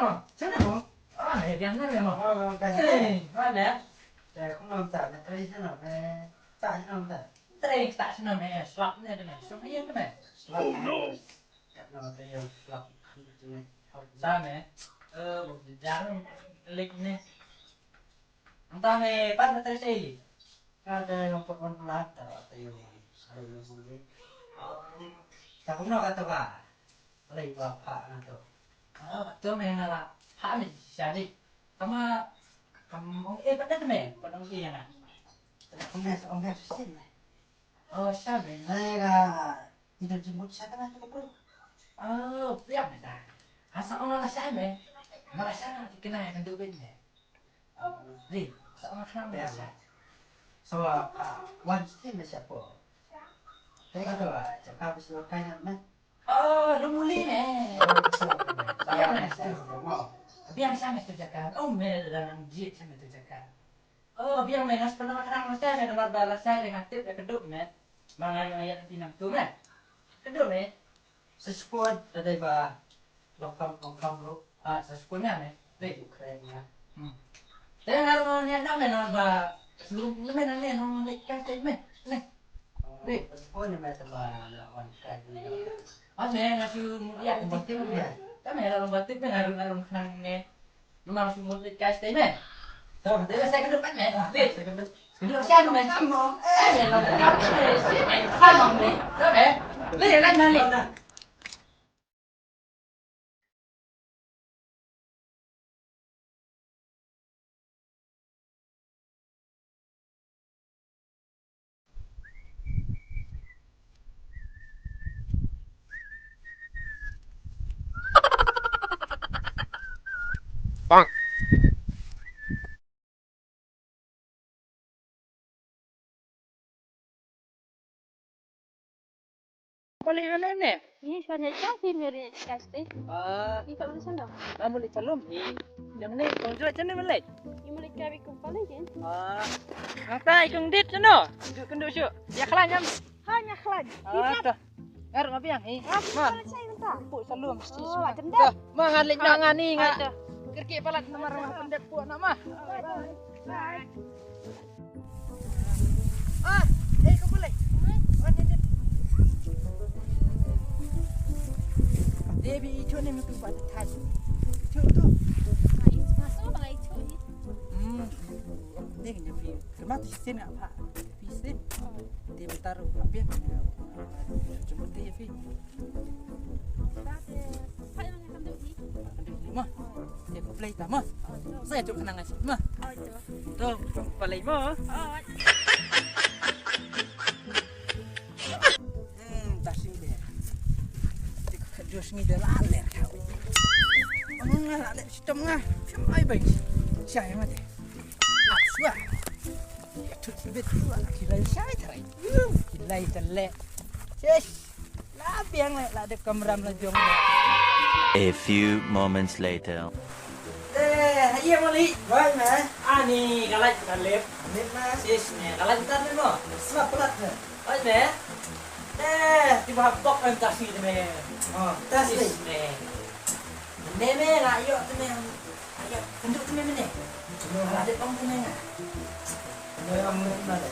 rồi. Chắc là không? Này tiếng này mà. Nè. Để không làm tạm đây thế nào về tại sao làm tạm Đây tại sao này slap này này, xuống yên đấy mày. làm nó đây làm Sao mẹ? Một dáng lịch này. Chúng ta về bắt nó tới đây. ada yang pernah lata tayo ada yang muli tak pernah kata ba lagi bapak itu Tôi mày là hả mình xả đi. Cầm ông ê bắt đất mẹ, còn ông kia nè. ông nghe xin này Sao mày? này là tidak jemput saya kan itu bro Biết mày ta. Sao ông nó là sai mày? Nó là sai thì cái này mình đưa bên mẹ. Gì? Sao ông nó khăn mày sai? so one sin là siapa saya kata ba cakap pasal kain man Lu muli nè. Biết mày sai. Biết sao mày tôi cakap? Mày là làm gì sao mày tôi cakap? Biết mày nó pernah makan sama saya, nomor balas saya dengan tip yang kedua mày. Mangan ayat pinang tu mày. Kedua mày. sesuatu ada ba lokam lu Sesukunya mày. Đi. Ukraina Thế nó nghe nó mày nó và nó mày nó nghe nó lấy cái tên mày. Này. Đi. sesuatu ni macam lawan kain Mày nó chưa ya một tiếp mày. Cái mày là một tiếp mày là thằng nghe. Nó mà một lấy cái tên mày. Rồi, để là xe cái nước bắt mày. Đi. Cái nước xe của mày xăm mong. Mày là cái mày xăm mong đi. Đó mày. Lấy để đánh mày đi. Balik mana ni? Ini suara cantik dari kasih. Ini tak boleh sana. Kamu boleh calon. Yang ni kau jual macam ni balik. Ini boleh kami kembali kan? Ngata ikung dit sana. Duduk kenduk syuk. Ya kelan jam. Hanya kelan. Dah. Ngarut ngapi yang? Man. Saya entah. Puk salum. Macam dah. Mah ngalik nangan ni ngat. Kerkik palat nama rumah pendek puak nak mah. Bye. Kau boleh. Dia bi itu ni mesti buat tas. Itu tu. Masuk balai itu. Dia kena bi. Kenapa sen apa? Bi sen. Dia bertaruh apa yang cuma dia bi. Saya nak ambil ni. Mah. Dia kau play tak mah. Saya tu kenang asyik mah. Tu play mah. Tak sih dia. Jos ni dah laler kau. Ngah laler sistem ngah. Sampai baik. Saya mati. Aswa. Itu betul lah. Kira saya terai. Kira terlek. Yes. Lah biang lah ada kameram lah jom. A few moments later. Iya mali. baik mah Ni kalau kita lep. lip mas Yes ni kalau kita ni no. sebab pelat ni Oh ni. Tiba pok entah sih ni. tas ni Yes ni. Ni me lah yuk tu me. Ayo kenduk tu me ni. Kalau ada kamu tu me. yang mana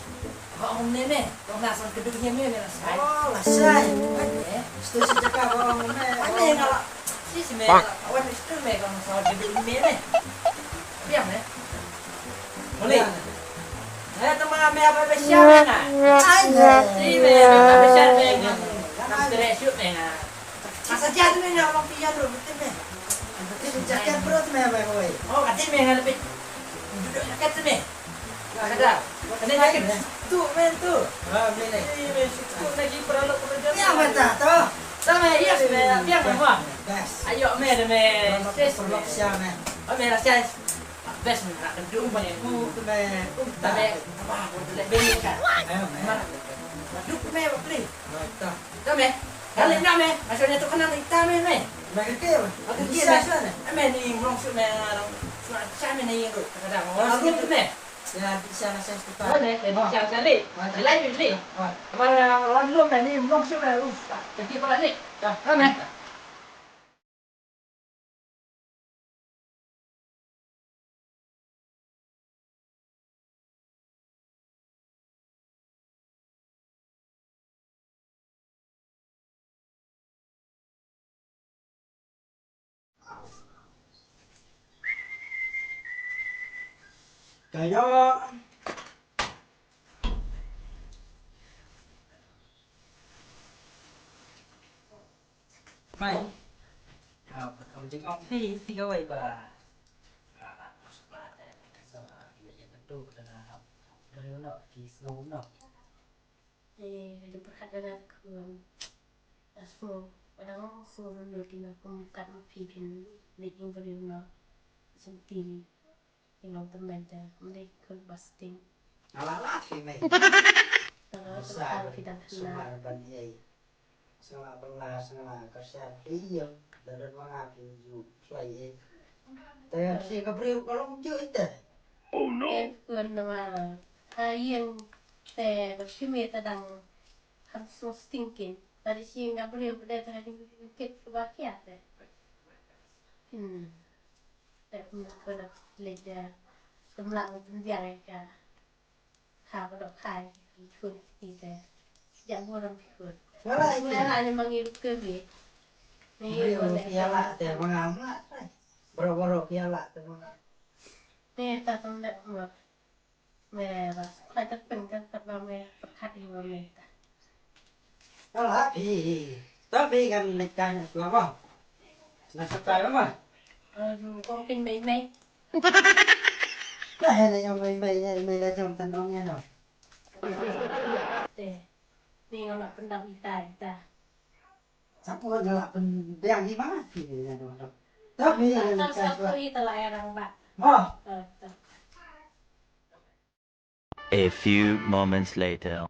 Kau ni me. Kau nak sang kenduk ni me lah sai. oh lasai Ni. setuju cakap orang Ni kalau sis me. Awan itu me kau sang kenduk ni me. Biar me. Boleh. Teman me apa besar me na. Si me apa besar me. Nak teresuk me na. Masa jatuh me na orang pian tu betul me. jaket perut meh meh boy Katin me nga lebih. Duduk jaket tu me. Kada. Kena jaket tu me tu. mele Me suku lagi peralok kerja. ya mata tu Sama iya me biar me mah. bes Ayo me me. Ses me. perlu siapa meh Me rasa best me nak kendung me. tu meh Tapi apa boleh beli kan. ayo meh Mana? Duduk me beli. mata Tu me. Kali nak me. Maksudnya tu kena hitam me. meh kecil Aku dia bisa me. sana Me ni rong su me rong. Suara me ni rong. Kadang orang tu me. ya bisa nasi sekitar Boleh, chào sekali. Lain ni. Mana lalu ni rong su me. Pergi pula ni. Dah, mana? Kayak Mai. Không chứng ông thì có vậy bà. Betul dah. Dari nak kisah nak. Dia berkata aku asmo padang suruh nurin aku kan pipin leading beriuna sentini yang teman dah mereka basting Alah fi mai. terus Sa kita semua kena bandai. Semua belas semua kasih dia dan mga pinju play. Tapi si kapriu kalau muncul itu. kuan nama yang teh berfirman tentang harus stinking tadi sih nggak boleh tadi kita kebakian deh teh pada ledah semlang penjara kan hal dok kai ikut kita jangan orang ikut Malah itu. Wala hanya mangiru kebe. Kapriu piala teh mengamat. Boro-boro piala teh. Nih tatang dak mo. Merah. Kita pengen terbang merah pekat di merah. Alah fi. Tapi kan nekanya apa? Nak setai apa? Aduh, kong pin may. Lah ada yang may jam tanongnya no. Teh. Nih nggak pendang kita. Sapu ngelak yang gimana sih ya no. Tapi kan Atau satu itu lah yang mbak. oh A few moments later.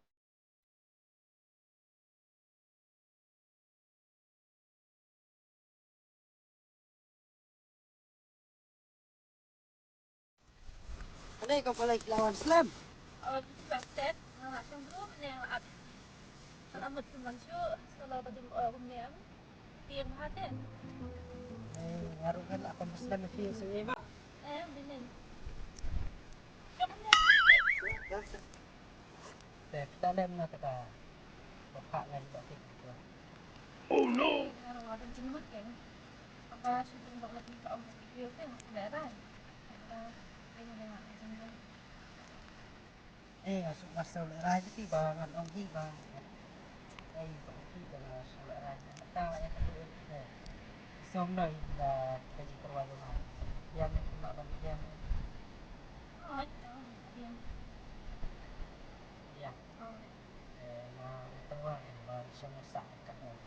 ada kau boleh lawan Islam. Oh, basket. Nggak sungguh yang at. Selamat bermaksud. Selamat bermaksud. Tiang hati. Ngaruh kan apa Islam fi sini. Bener. Kita ada mengatakan bapak kan batik. Kalau ada jemut kan. Apa sudah banget di om video kan darah. Masuk masuk raja ti bangan ông hi bang. Đây bang hi bang masuk raja. Tahu yang kedua. Xong rồi là cái gì qua luôn hả? Yang mà bằng yang yang mà tua mà xong sạ các người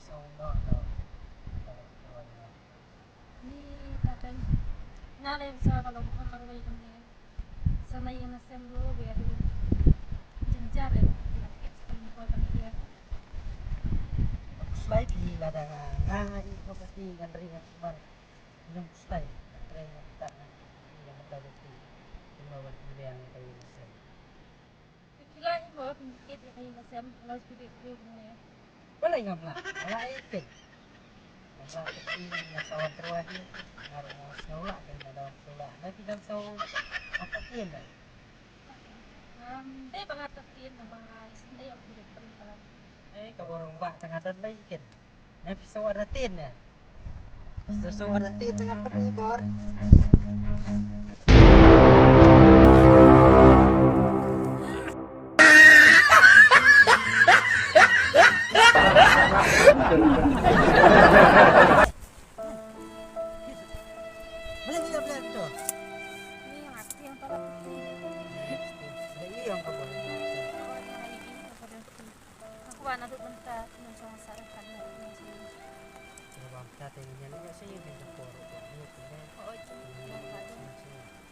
xong đó rồi Ni kadang ngalih sa kalau lagi kami sana yang nasem dulu biar jenjar ya kalau dia slide thì là ngang không có gì gần riêng mà nhưng slide đây là tận yang ada di bawah yang kayu nasem. kila ni bawa pikir yang nasem kalau sudah punya Wala nga mla, wala ikin. Wala ikin na sa wadruahi, ngaruh snola kan na daw sula. Na tidak sa apakin na. Dia pengatakan nama sendiri yang tidak pernah. Kaborong ba tangatan ba ikin. Na piso wadatin na. Piso wadatin tengah penibor. Boleh tidak boleh tu? Ini yang aku yang tahu ini. Jadi yang kau boleh. Aku anak tu bentar mencoba sarankan. Coba kita tengoknya ni saya yang dah korup. Ni tu. Oh, itu.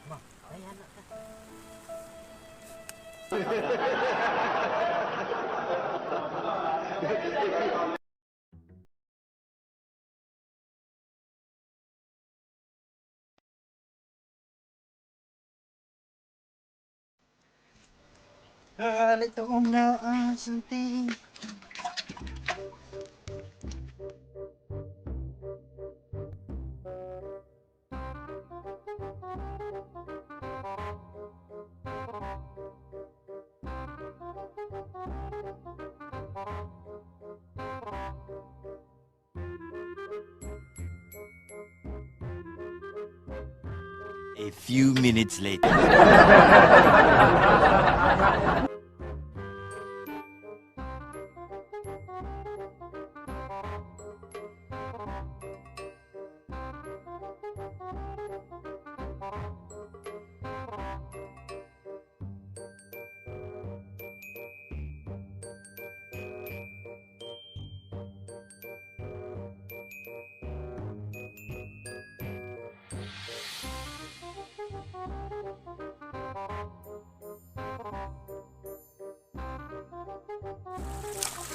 Mak, ayah anak dah. Little om now something. A few minutes later.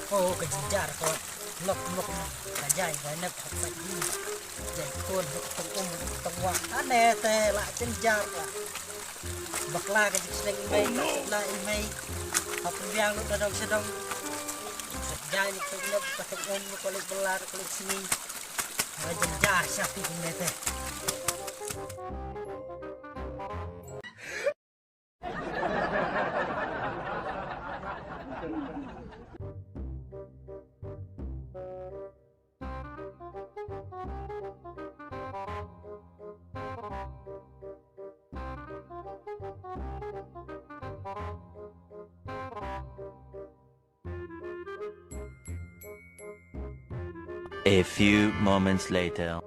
Oh, kejar kau. Lok sajai banyak lagi. Jadi kon tengkum tengwa. Aneh teh lah kejar lah. Bakla ke sering imei lah imei. Apa yang lu sedang sajai ni kelop ketemu kulit belar kulit sini. Kejar siapa ini teh. A few moments later.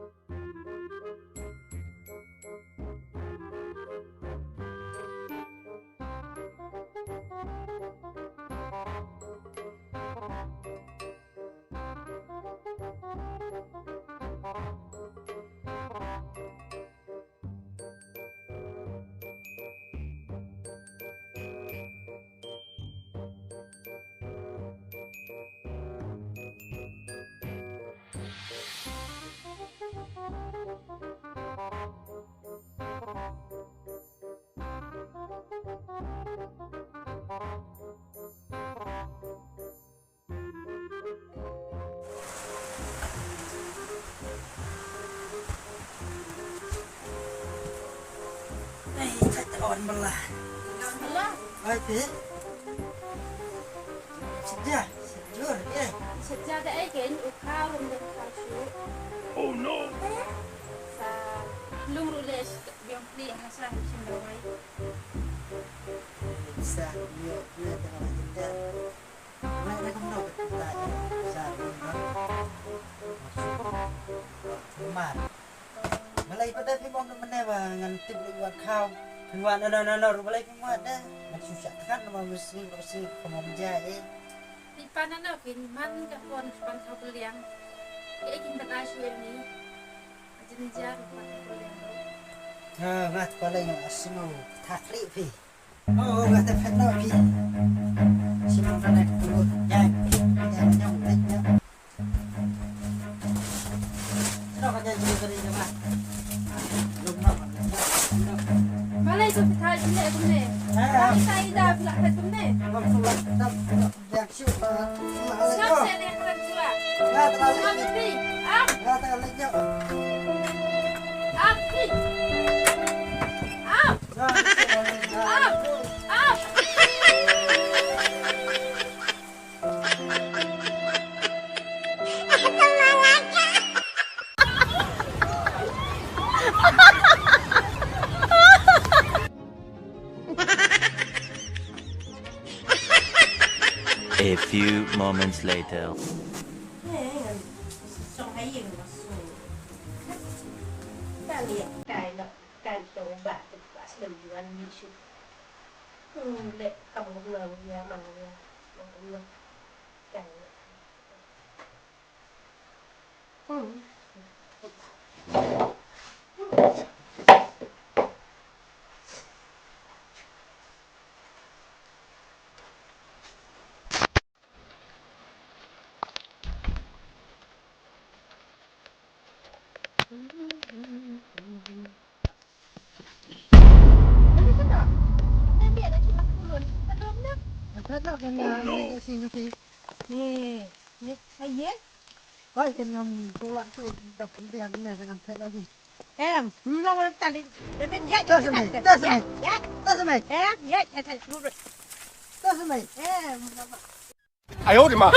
On belah. Oi, Pi. Sejak, sejur, ya. Sejak ada agen, ukau dan kasu. Oh no. Sa lung rules yang beli hasil sendiri. Bisa, dia dengan kita. Mereka kamu kita satu Mar. Malay pada pi mong menewa ngan tip liwat kau. Luan no balai kumat dah. Susah kan nama mesti kamu menjadi. Di panan nak man kapon pan kau beliang. Dia ingin berasu ini. Jenjar pan kau beliang. Ngat balai no asmo takli pi. Oh ngat tak no pi. Simon panak tu yang tanya. Nak kerja jadi beri nama. Malay tu kita ini aku ni. Kita ida pula kita ni. Yang siapa? Siapa yang kena cua? Ya terlalu. Api, ah, Ya terlalu jauh. api, ah, ah. A few moments later. Thật là cái gì thế? Nè, hay nhé. Coi cái ngầm cô loạn tụi đập cái đèn này làm thế là gì? Em, nó ta đi đến nhảy. Tớ xem mày. Em, nhảy, luôn rồi. Tớ xem mày. Em. 哎呦我的妈！